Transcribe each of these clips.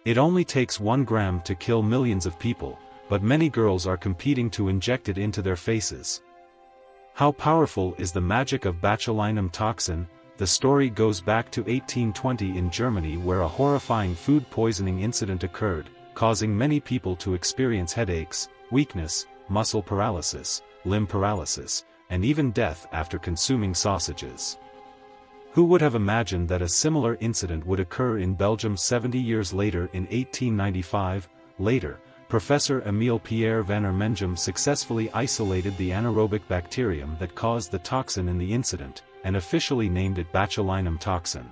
It only takes 1 gram to kill millions of people, but many girls are competing to inject it into their faces. How powerful is the magic of botulinum toxin? The story goes back to 1820 in Germany, where a horrifying food poisoning incident occurred, causing many people to experience headaches, weakness, muscle paralysis, limb paralysis, and even death after consuming sausages. Who would have imagined that a similar incident would occur in Belgium 70 years later in 1895? Later, Professor Emile Pierre van Ermengem successfully isolated the anaerobic bacterium that caused the toxin in the incident, and officially named it botulinum toxin.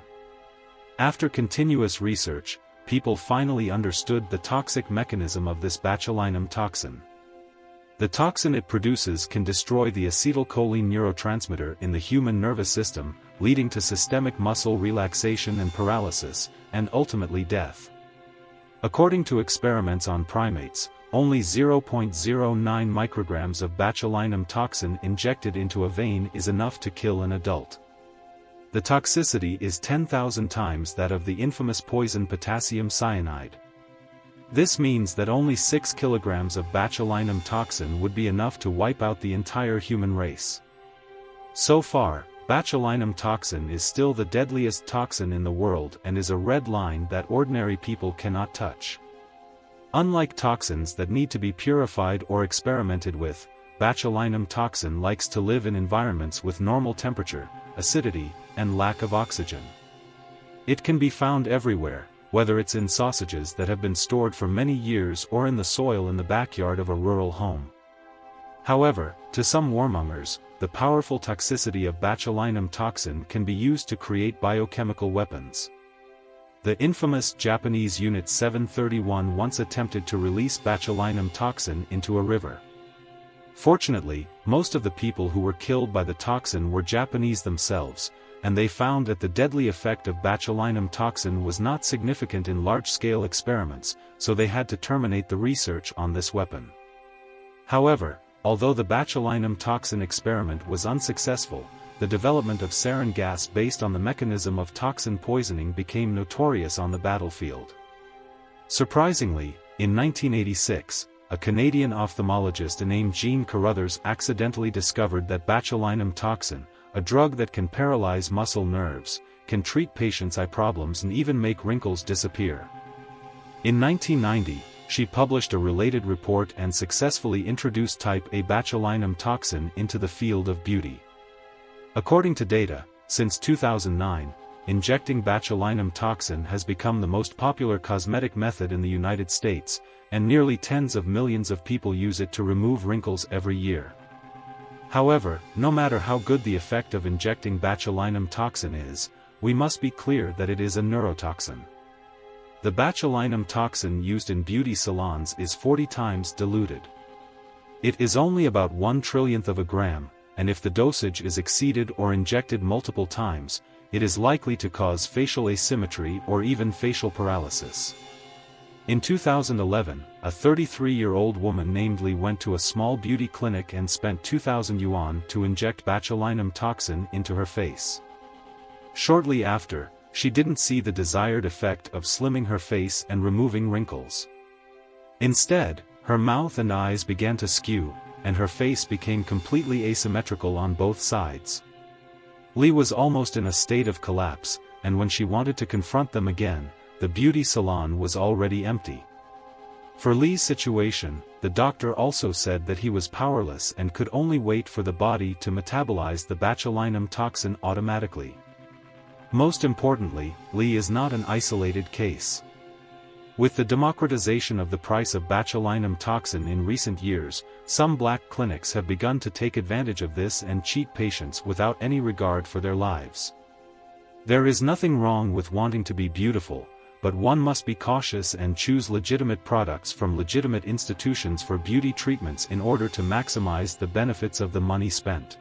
After continuous research, people finally understood the toxic mechanism of this botulinum toxin. The toxin it produces can destroy the acetylcholine neurotransmitter in the human nervous system, leading to systemic muscle relaxation and paralysis, and ultimately death. According to experiments on primates, only 0.09 micrograms of botulinum toxin injected into a vein is enough to kill an adult. The toxicity is 10,000 times that of the infamous poison potassium cyanide. This means that only 6 kilograms of botulinum toxin would be enough to wipe out the entire human race. So far, botulinum toxin is still the deadliest toxin in the world and is a red line that ordinary people cannot touch. Unlike toxins that need to be purified or experimented with, botulinum toxin likes to live in environments with normal temperature, acidity, and lack of oxygen. It can be found everywhere, whether it's in sausages that have been stored for many years or in the soil in the backyard of a rural home. However, to some warmongers, the powerful toxicity of botulinum toxin can be used to create biochemical weapons. The infamous Japanese Unit 731 once attempted to release botulinum toxin into a river. Fortunately, most of the people who were killed by the toxin were Japanese themselves, and they found that the deadly effect of botulinum toxin was not significant in large-scale experiments, so they had to terminate the research on this weapon. However, although the botulinum toxin experiment was unsuccessful, the development of sarin gas based on the mechanism of toxin poisoning became notorious on the battlefield. Surprisingly, in 1986, a Canadian ophthalmologist named Jean Carruthers accidentally discovered that botulinum toxin, a drug that can paralyze muscle nerves, can treat patients' eye problems and even make wrinkles disappear. In 1990, she published a related report and successfully introduced type A botulinum toxin into the field of beauty. According to data, since 2009, injecting botulinum toxin has become the most popular cosmetic method in the United States, and nearly tens of millions of people use it to remove wrinkles every year. However, no matter how good the effect of injecting botulinum toxin is, we must be clear that it is a neurotoxin. The botulinum toxin used in beauty salons is 40 times diluted. It is only about 1/1,000,000,000 of a gram, and if the dosage is exceeded or injected multiple times, it is likely to cause facial asymmetry or even facial paralysis. In 2011, a 33-year-old woman named Lee went to a small beauty clinic and spent 2,000 yuan to inject botulinum toxin into her face. Shortly after, she didn't see the desired effect of slimming her face and removing wrinkles. Instead, her mouth and eyes began to skew, and her face became completely asymmetrical on both sides. Lee was almost in a state of collapse, and when she wanted to confront them again, the beauty salon was already empty. For Lee's situation, the doctor also said that he was powerless and could only wait for the body to metabolize the botulinum toxin automatically. Most importantly, Lee is not an isolated case. With the democratization of the price of botulinum toxin in recent years, some black clinics have begun to take advantage of this and cheat patients without any regard for their lives. There is nothing wrong with wanting to be beautiful, but one must be cautious and choose legitimate products from legitimate institutions for beauty treatments in order to maximize the benefits of the money spent.